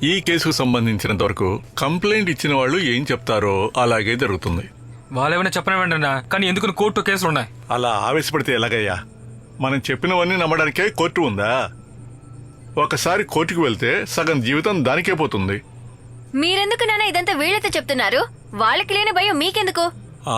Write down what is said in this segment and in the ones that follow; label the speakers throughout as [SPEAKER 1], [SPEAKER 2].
[SPEAKER 1] ఈ కేసుకు సంబంధించినంత వరకు కంప్లైంట్ ఇచ్చిన వాళ్ళు ఏం చెప్తారో అలాగే జరుగుతుంది.
[SPEAKER 2] వాళ్ళేమైనా చెప్పనివ్వండి అన్నా, కానీ ఎందుకు కోర్టు కేసులు ఉన్నాయి?
[SPEAKER 1] అలా ఆవేశపడితే ఎలాగయ్యా? మనం చెప్పినవన్నీ నమ్మడానికే కోర్టు ఉందా? ఒకసారి కోర్టుకు వెళ్తే సగం జీవితం దానికే పోతుంది.
[SPEAKER 3] మీరెందుకు నాన్న ఇదంతా వీళ్ళతో చెప్తున్నారు? వాళ్ళకి లేని భయం మీకెందుకు?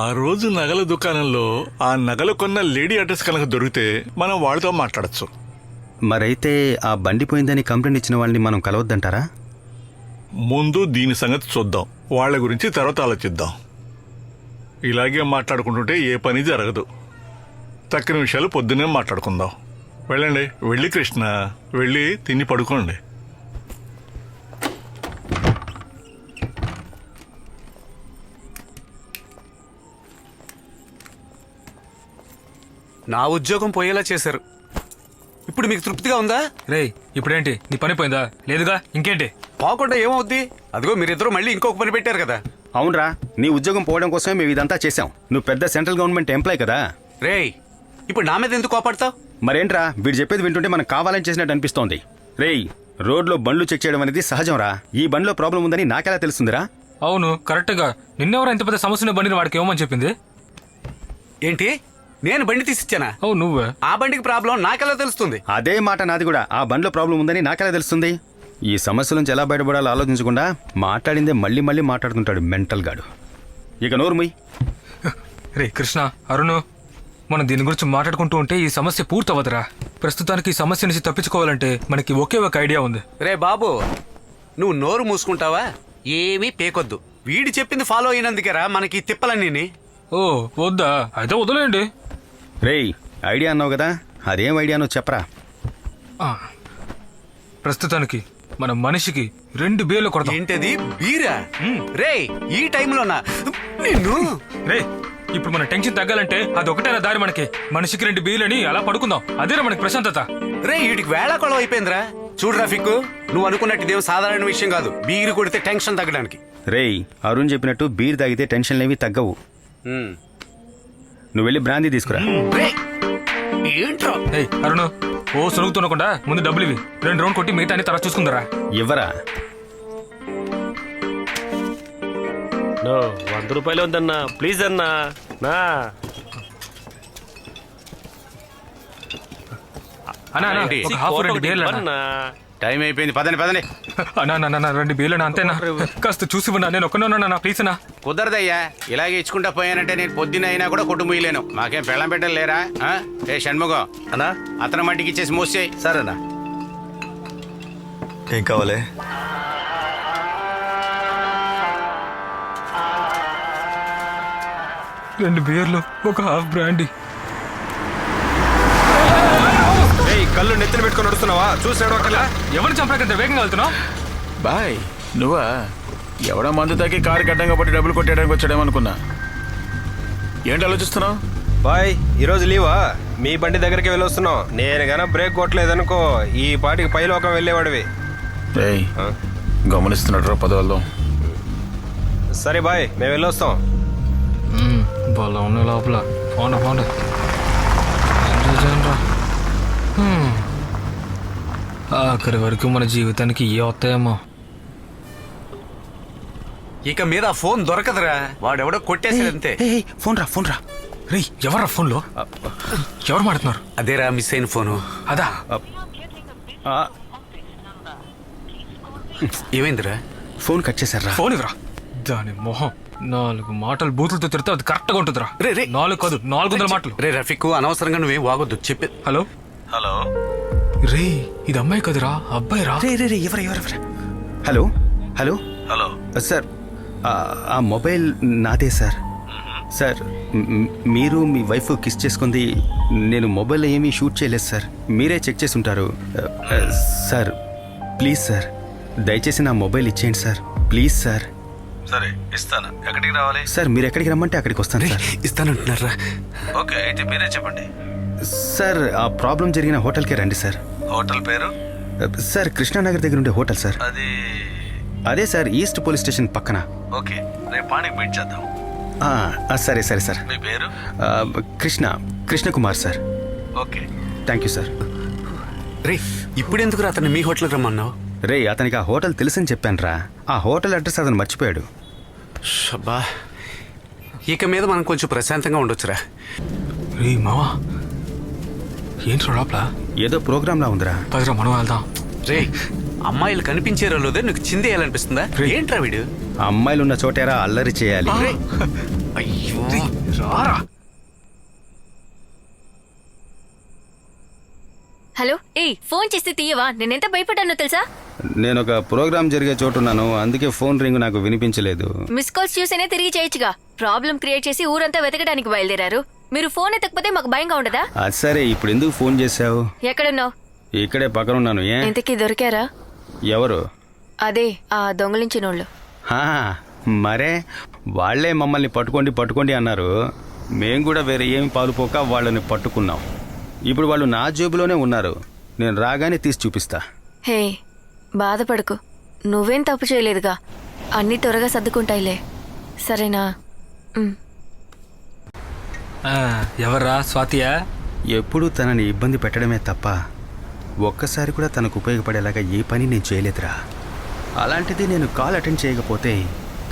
[SPEAKER 1] ఆ రోజు నగల దుకాణంలో ఆ నగలు కొన్న లేడీ అడ్రస్ కనుక దొరికితే మనం వాళ్ళతో మాట్లాడచ్చు.
[SPEAKER 4] మరైతే ఆ బండి పోయిందని కంప్లైంట్ ఇచ్చిన వాళ్ళని మనం కలవద్దంటారా?
[SPEAKER 1] ముందు దీని సంగతి చూద్దాం, వాళ్ళ గురించి తర్వాత ఆలోచిద్దాం. ఇలాగే మాట్లాడుకుంటుంటే ఏ పని జరగదు. తక్కిన విషయాలు పొద్దున్నే మాట్లాడుకుందాం. వెళ్ళండి, వెళ్ళి కృష్ణ వెళ్ళి తిని పడుకోండి.
[SPEAKER 5] నా ఉద్యోగం పోయేలా చేశారు. ఇప్పుడు మీకు తృప్తిగా ఉందా?
[SPEAKER 2] రేయ్, ఇప్పుడేంటి నీ పని పోయిందా? లేదుగా, ఇంకేంటి?
[SPEAKER 5] పోకుండా ఏమవుద్ది? అదిగో మీరిద్దరూ మళ్ళీ ఇంకొక పని పెట్టారు కదా.
[SPEAKER 4] అవునరా, నీ ఉద్యోగం పోవడం కోసమే మేము ఇదంతా చేశాం. నువ్వు పెద్ద సెంట్రల్ గవర్నమెంట్ ఎంప్లాయ్ కదా.
[SPEAKER 5] రేయ్, ఇప్పుడు నా మీద ఎందుకు కోపడతావు?
[SPEAKER 4] మరేంట్రా, వీడు చెప్పేది వింటుంటే మనం కావాలని చేసినట్టు అనిపిస్తోంది. రేయ్, రోడ్లో బండ్లు చెక్ చేయడం అనేది సహజంరా. ఈ బండిలో ప్రాబ్లం ఉందని నాకెలా తెలుస్తుందిరా?
[SPEAKER 2] అవును, కరెక్ట్గా. నిన్నెవరు ఇంత పెద్ద సమస్యను బండిని వాడికి ఏమని చెప్పింది?
[SPEAKER 5] ఏంటి, నేను బండి తీసిచ్చానా?
[SPEAKER 2] అవును, నువ్వే.
[SPEAKER 5] ఆ బండికి ప్రాబ్లం నాకెలా తెలుస్తుంది?
[SPEAKER 4] అదే మాట నాది కూడా. ఆ బండిలో ప్రాబ్లం ఉందని నాకెలా తెలుస్తుంది? ఈ సమస్య నుంచి ఎలా బయటపడాలో ఆలోచించకుండా మాట్లాడిందే మళ్ళీ మళ్ళీ మాట్లాడుతుంటాడు మెంటల్ గాడు. ఇక నోరు ముయ్.
[SPEAKER 2] రే కృష్ణ, అరుణ్, మనం దీని గురించి మాట్లాడుకుంటూ ఉంటే ఈ సమస్య పూర్తవదురా. ప్రస్తుతానికి ఈ సమస్య నుంచి తప్పించుకోవాలంటే మనకి ఒకే ఒక ఐడియా ఉంది.
[SPEAKER 5] రే బాబు, నువ్వు నోరు మూసుకుంటావా? ఏమీ పేకొద్దు. వీడి చెప్పింది ఫాలో అయినందుకేరా మనకి తిప్పలన్నీ.
[SPEAKER 2] ఓ వద్దా? అయితే వదిలేయండి.
[SPEAKER 4] రేయ్, ఐడియా అన్నావు కదా, అదేం ఐడియానో చెప్పరా.
[SPEAKER 2] ప్రస్తుతానికి మన మనిషికి 2 బీర్లు కొడతాం.
[SPEAKER 5] ఏంటది, బీరా? రే, ఈ టైంలోనా నిన్ను?
[SPEAKER 2] రే, ఇప్పుడు మన టెన్షన్ తగ్గాలంటే అది ఒకటేనా దారి మనకి. మనిషికి 2 బీర్లని అలా పడుకుందాం, అదేరా మనకి ప్రశాంతత.
[SPEAKER 5] రే, వీడికి వేళాకొళం అయిపోయిందిరా. చూడు రఫీక్, నువ్వు అనుకున్నట్టు ఇదేం సాధారణ విషయం కాదు. బీరు కొడితే టెన్షన్ తగ్గడానికి.
[SPEAKER 4] రేయ్, అరుణ్ చెప్పినట్టు బీర్ తాగితే టెన్షన్లేవి తగ్గవు. నువ్వు వెళ్ళి బ్రాందీ తీసుకురా.
[SPEAKER 5] ఏంట్రా?
[SPEAKER 2] ఏయ్ అరుణ్, ఓ సులుగుతుండకుండా ముందు డబ్బులు ఇవి. 2 రౌండ్ కొట్టి మిగతా తర్వాత చూసుకుందరా.
[SPEAKER 4] ఇవ్వరా?
[SPEAKER 6] 100 రూపాయలు ఉందన్నా, ప్లీజ్ అన్నా.
[SPEAKER 2] అన్నా ఒక హాఫ్ 2 బీర్లు అన్నా.
[SPEAKER 4] టైం అయిపోయింది, పదండి పదండి.
[SPEAKER 2] అన్నా 2 బీర్లు అంతేనా? కాస్త చూసి ఉన్నా, నేను ఒక్కనే ప్లీజ్ అన్నా.
[SPEAKER 4] కుదరదయ్యా, ఇలాగే ఇచ్చుకుంటా పోయానంటే నేను పొద్దున అయినా కూడా కొట్టు ముయ్యలేను. మాకేం పెళ్ళం పెట్టలు లేరా? ఏ షణ్ముఖం
[SPEAKER 6] అన్నా,
[SPEAKER 4] అతను మట్టికి ఇచ్చేసి మోసేయి.
[SPEAKER 6] సరేనా?
[SPEAKER 7] ఏం కావాలి?
[SPEAKER 2] రెండు బీర్లు, ఒక హాఫ్ బ్రాండీ.
[SPEAKER 6] కళ్ళు నెత్తిన పెట్టుకుని నడుస్తున్నావా? చూసాడు ఒకలా.
[SPEAKER 2] ఎవరిని చంపకంత వేగంగా వెళ్తున్నావు?
[SPEAKER 8] బాయ్, నువ్వా? ఎవడో మందు తాకి కారు గడ్డంగా పట్టి డబ్బులు కొట్టేయడానికి వచ్చాడేమనుకున్నా. ఏంటి ఆలోచిస్తున్నావు?
[SPEAKER 6] బాయ్, ఈరోజు లీవా? మీ బండి దగ్గరికి వెళ్ళొస్తున్నావు. నేను గన బ్రేక్ కొట్టలేదనుకో ఈ పాటికి పైలోకం వెళ్ళేవాడివి.
[SPEAKER 8] గమనిస్తున్నాడు రా, పదవాళ్ళం.
[SPEAKER 6] సరే బాయ్, మేము వెళ్ళొస్తాం.
[SPEAKER 2] బాగా ఉన్న లోపల పోండి. ఆఖరి వరకు మన జీవితానికి ఏ వస్తాయేమో.
[SPEAKER 5] ఇక మీద ఫోన్ దొరకదురా. వాడెవడో కొట్టేసాడంతే.
[SPEAKER 4] ఫోన్ రా.
[SPEAKER 2] రే, ఎవర్రా ఫోన్లో? ఎవరు మాడుతున్నారు?
[SPEAKER 5] అదేరా మిస్ అయిన ఫోను.
[SPEAKER 2] అదా?
[SPEAKER 5] ఏమైందిరా?
[SPEAKER 4] ఫోన్ కట్ చేశారా?
[SPEAKER 2] ఫోన్ ఇవ్వరా. దాని మొహం 4 మాటలు బూతులతో తిరితే అది కరెక్ట్గా ఉంటుందిరా. 4 కాదు, 400 మాటలు.
[SPEAKER 5] రే రఫీక్, అనవసరంగా నువ్వేం వాగొద్దు. చెప్పే.
[SPEAKER 2] హలో రే, ఇది అమ్మాయి కదరా, అబ్బాయి రా.
[SPEAKER 4] రే ఎవరు? హలో సార్, ఆ మొబైల్ నాదే సార్. సార్, మీరు మీ వైఫ్ కిస్ చేసుకుంది నేను మొబైల్లో ఏమీ షూట్ చేయలేదు సార్. మీరే చెక్ చేసి ఉంటారు సార్. ప్లీజ్ సార్, దయచేసి నా మొబైల్ ఇచ్చేయండి సార్. Please sir.
[SPEAKER 7] సరే, ఇస్తాను. ఎక్కడికి రావాలి?
[SPEAKER 4] సార్, మీరు ఎక్కడికి రమ్మంటే అక్కడికి వస్తాను సార్.
[SPEAKER 5] ఇస్తానంటున్నారా?
[SPEAKER 7] ఓకే, అయితే మీరే చెప్పండి.
[SPEAKER 4] సార్, ఆ ప్రాబ్లం జరిగిన హోటల్కే రండి సార్.
[SPEAKER 7] హోటల్ పేరు?
[SPEAKER 4] సార్, కృష్ణానగర్ దగ్గర ఉండే హోటల్ సార్.
[SPEAKER 7] అది
[SPEAKER 4] అదే సార్, ఈస్ట్ పోలీస్ స్టేషన్ పక్కన.
[SPEAKER 7] ఓకే, రేపు మార్నింగ్ మీట్ చేద్దాం.
[SPEAKER 4] సరే సార్.
[SPEAKER 7] మీ పేరు?
[SPEAKER 4] Krishnakumar sir.
[SPEAKER 7] Okay,
[SPEAKER 4] thank you sir.
[SPEAKER 5] రే, ఇప్పుడెందుకు అతను మీ హోటల్కి రమ్మన్నావు?
[SPEAKER 4] రే అతనికి ఆ హోటల్ తెలుసని చెప్పానురా. ఆ హోటల్ అడ్రస్ అతను మర్చిపోయాడు.
[SPEAKER 5] షబ్బా, ఇక మీద మనం కొంచెం ప్రశాంతంగా ఉండొచ్చురా.
[SPEAKER 2] రే మావా, ఏంట్రా లోపల?
[SPEAKER 4] ఏదో ప్రోగ్రాంలా ఉందిరా.
[SPEAKER 2] పదిరా మనం వెళ్దాం.
[SPEAKER 5] రే, అమ్మాయిలు కనిపించారో లేదో నీకు చిందేయాలనిపిస్తుందా? ఏంట్రా వీడు?
[SPEAKER 4] అమ్మాయిలు ఉన్న చోటేరా అల్లరి చేయాలి.
[SPEAKER 5] అయ్యో,
[SPEAKER 2] రారా.
[SPEAKER 3] హలో, ఏయ్ ఫోన్ చేస్తే తీయవా? నేనెంత భయపడ్డానో తెలుసా?
[SPEAKER 4] నేను ఒక ప్రోగ్రాం జరిగే చోటున్నాను, అందుకే ఫోన్ రింగ్ నాకు వినిపించలేదు.
[SPEAKER 3] మిస్ కాల్స్ చూసేనే తిరిగి చేయొచ్చుగా. ప్రాబ్లం క్రియేట్ చేసి ఊరంతా వెతకడానికి బయలుదేరారు. మీరు ఫోన్ ఎత్తకపోతే మాకు భయంగా ఉండదా?
[SPEAKER 4] అది సరే, ఇప్పుడు ఎందుకు ఫోన్ చేశావు?
[SPEAKER 3] ఎక్కడున్నావు?
[SPEAKER 4] ఇక్కడే పక్కన ఉన్నాను. ఏ
[SPEAKER 3] ఇంతకీ దొరికారా?
[SPEAKER 4] ఎవరు?
[SPEAKER 3] అదే ఆ దొంగలించినోళ్ళు.
[SPEAKER 4] హా, మరే వాళ్లే మమ్మల్ని పట్టుకోండి అన్నారు. మేం కూడా వేరే ఏమి పాలుపోక వాళ్ళని పట్టుకున్నాం. ఇప్పుడు వాళ్ళు నా జేబులోనే ఉన్నారు. నేను రాగానే తీసి చూపిస్తా.
[SPEAKER 3] హే, బాధపడకు. నువ్వేం తప్పు చేయలేదుగా. అన్నీ త్వరగా సర్దుకుంటాయిలే, సరేనా?
[SPEAKER 2] ఎవర్రా? స్వాతియా?
[SPEAKER 4] ఎప్పుడూ తనని ఇబ్బంది పెట్టడమే తప్ప ఒక్కసారి కూడా తనకు ఉపయోగపడేలాగా ఏ పని నేను చేయలేదురా. అలాంటిది నేను కాల్ అటెండ్ చేయకపోతే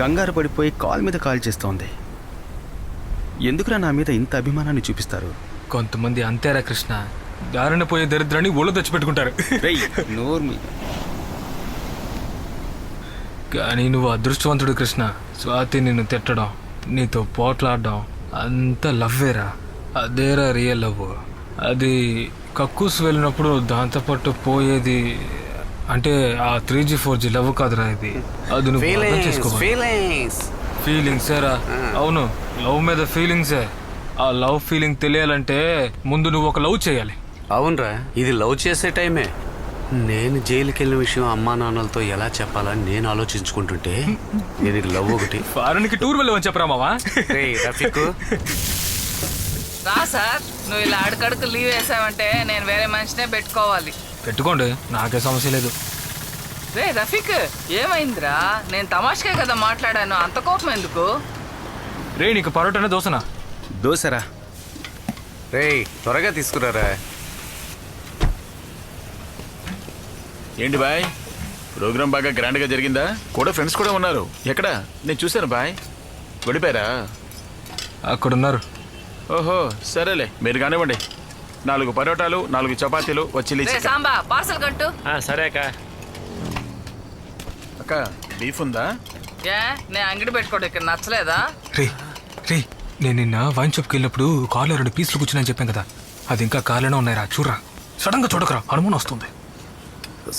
[SPEAKER 4] కంగారు పడిపోయి కాల్ మీద కాల్ చేస్తోంది. ఎందుకురా నా మీద ఇంత అభిమానాన్ని చూపిస్తారు?
[SPEAKER 2] కొంతమంది అంతేరా కృష్ణ, దారిన పోయే దరిద్రాన్ని ఒళ్ళు తెచ్చిపెట్టుకుంటారు.
[SPEAKER 4] రేయ్, నోరు మీ-
[SPEAKER 2] కానీ నువ్వు అదృష్టవంతుడు కృష్ణ. స్వాతి నిన్ను తిట్టడం, నీతో పోట్లాడడం అంత లవ్వేరా. అదేరా రియల్ లవ్. అది కక్కూసు వెళ్ళినప్పుడు దాంతోపాటు పోయేది అంటే ఆ 3G 4G లవ్ కాదురా ఇది. అది నువ్వు అర్థం చేసుకోవాలి. ఫీలింగ్సేరా. అవును, లవ్ మీద ఫీలింగ్సే. ఆ లవ్ ఫీలింగ్ తెలియాలంటే ముందు నువ్వు ఒక లవ్ చేయాలి.
[SPEAKER 5] అవునరా, ఇది లవ్ చేసే టైమే. నేను జైలుకి వెళ్ళిన విషయం అమ్మా నాన్నలతో ఎలా చెప్పాలని నేను ఆలోచించుకుంటుంటే నేను లవ్ ఒకటి.
[SPEAKER 2] ఫారెన్ కి టూర్ వెళ్ళమని చెప్పరా మావా?
[SPEAKER 5] రేయ్ రఫీకు,
[SPEAKER 9] రా సార్, నువ్వు ఇలా అడుకడుకు లీవ్ వేసావంటే నేను వేరే మనిషినే పెట్టుకోవాలి.
[SPEAKER 2] పెట్టుకోండి, నాకే సమస్య లేదు.
[SPEAKER 9] రే రఫీక్, ఏమైందిరా? నేను తమాషకే కదా మాట్లాడాను, అంత కోపం ఎందుకు?
[SPEAKER 2] రే, నీకు పరోటానే దోసనా?
[SPEAKER 4] దోసరా.
[SPEAKER 5] రేయ్ త్వరగా తీసుకురారా.
[SPEAKER 8] ఏంటి బాయ్, ప్రోగ్రామ్ బాగా గ్రాండ్గా జరిగిందా? కూడా ఫ్రెండ్స్ కూడా ఉన్నారు. ఎక్కడ? నేను చూశాను బాయ్. గడిపారా?
[SPEAKER 2] అక్కడున్నారు.
[SPEAKER 8] ఓహో, సరేలే, మీరు కానివ్వండి. 4 పరోటాలు, 4 చపాతీలు, వచ్చి
[SPEAKER 9] రే సాంబా, పార్సల్ కట్టు.
[SPEAKER 6] సరే అక్క.
[SPEAKER 8] అక్క, బీఫ్ ఉందా?
[SPEAKER 9] ఏ, నేను అంగడి పెట్టుకోవడం ఇక్కడ నచ్చలేదా?
[SPEAKER 2] రే రే, నేను నిన్న వైన్ షాప్కి వెళ్ళినప్పుడు కార్లో 2 పీసులు కూర్చున్నాను చెప్పాను కదా, అది ఇంకా కార్లోనే ఉన్నాయిరా. చూడరా, సడన్ గా చూడకరా, అనుమానం వస్తుంది.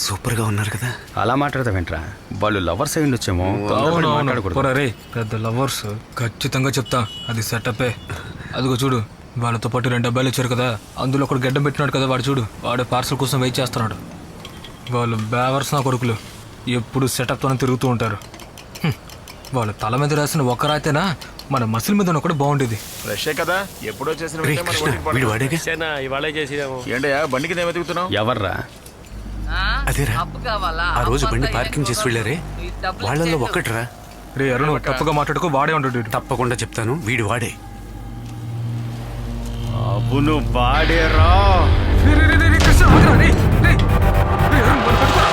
[SPEAKER 5] సూపర్ గా ఉన్నారు కదా.
[SPEAKER 4] అలా మాట్లాడతావేంట్రా? వాళ్ళు లవర్స్ అయి ఉండొచ్చేమో.
[SPEAKER 2] అవును
[SPEAKER 4] మాట్లాడకూడదు.
[SPEAKER 2] పోరా రే, పెద్ద లవర్స్. ఖచ్చితంగా చెప్తా, అది సెటప్పే. అదిగో చూడు, వాళ్ళతో పాటు 2 డబ్బాలు ఇచ్చారు కదా, అందులో ఒకడు గడ్డం పెట్టినాడు కదా, వాడు చూడు, వాడే పార్సల్ కోసం వెయిట్ చేస్తున్నాడు. వాళ్ళు బేవర్స్ నా కొడుకులు, ఎప్పుడు సెటప్తోనే తిరుగుతూ ఉంటారు. వాళ్ళ తల మీద రాసిన ఒక్క రాతేనా మన మసిల్ మీద ఒకటి బాగుండేది.
[SPEAKER 8] ఫ్రెషే కదా, ఎప్పుడో చేసిన
[SPEAKER 5] రేయ్
[SPEAKER 8] వెంటనే మన
[SPEAKER 5] కృష్ణ,
[SPEAKER 8] ఒంటికి
[SPEAKER 5] వీడు
[SPEAKER 8] పడదు.
[SPEAKER 5] వాడేగా.
[SPEAKER 6] ఇవాళ చేసినాము.
[SPEAKER 8] ఏంటయ్యా, బండికి నేను వెతుకుతున్నావు?
[SPEAKER 4] ఎవర్రా?
[SPEAKER 9] ఆ?
[SPEAKER 5] అదేరా,
[SPEAKER 9] అప్పు కావాలా?
[SPEAKER 5] ఆ రోజు బండి
[SPEAKER 9] అప్పు
[SPEAKER 5] పార్కింగ్ చేసి వెళ్ళారే,
[SPEAKER 9] ఈ డబ్బులు
[SPEAKER 5] వాళ్ళల్లో
[SPEAKER 9] ఇచ్చేద్దు.
[SPEAKER 5] ఒక్కట్రా.
[SPEAKER 2] రే అరుణ్, తప్పుగా మాట్లాడుకో, వాడే ఉంటాడు వీడు.
[SPEAKER 5] తప్పకుండా చెప్తాను, వీడు వాడే.
[SPEAKER 4] అవును వాడేరా.
[SPEAKER 2] రే, రే, రే, రే, కృష్ణ, ఆగురా, రే, రే. రే, అరుణ్, వాడిని పట్టుకోరా.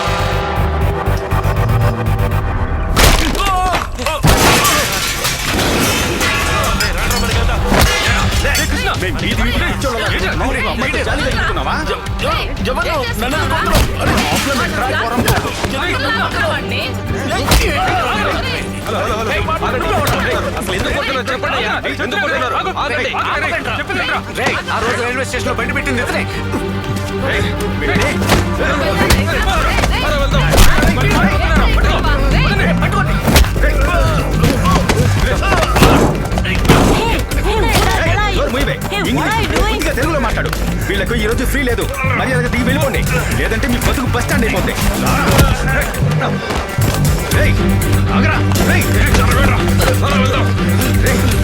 [SPEAKER 2] రే, కృష్ణ,
[SPEAKER 9] వాడిని.
[SPEAKER 5] రేయ్, ఆ రోజు రైల్వే స్టేషన్ లో బండి పెట్టింది ఇతనే.
[SPEAKER 4] తెలుగులో మాట్లాడు. వీళ్ళకు ఈ రోజు ఫ్రీ లేదు, మర్యాదగా దిగి వెళ్ళిపోండి, లేదంటే మీ బతుకు బస్ స్టాండ్ అయిపోతుంది. రేయ్, ఆగరా. రేయ్, రేయ్.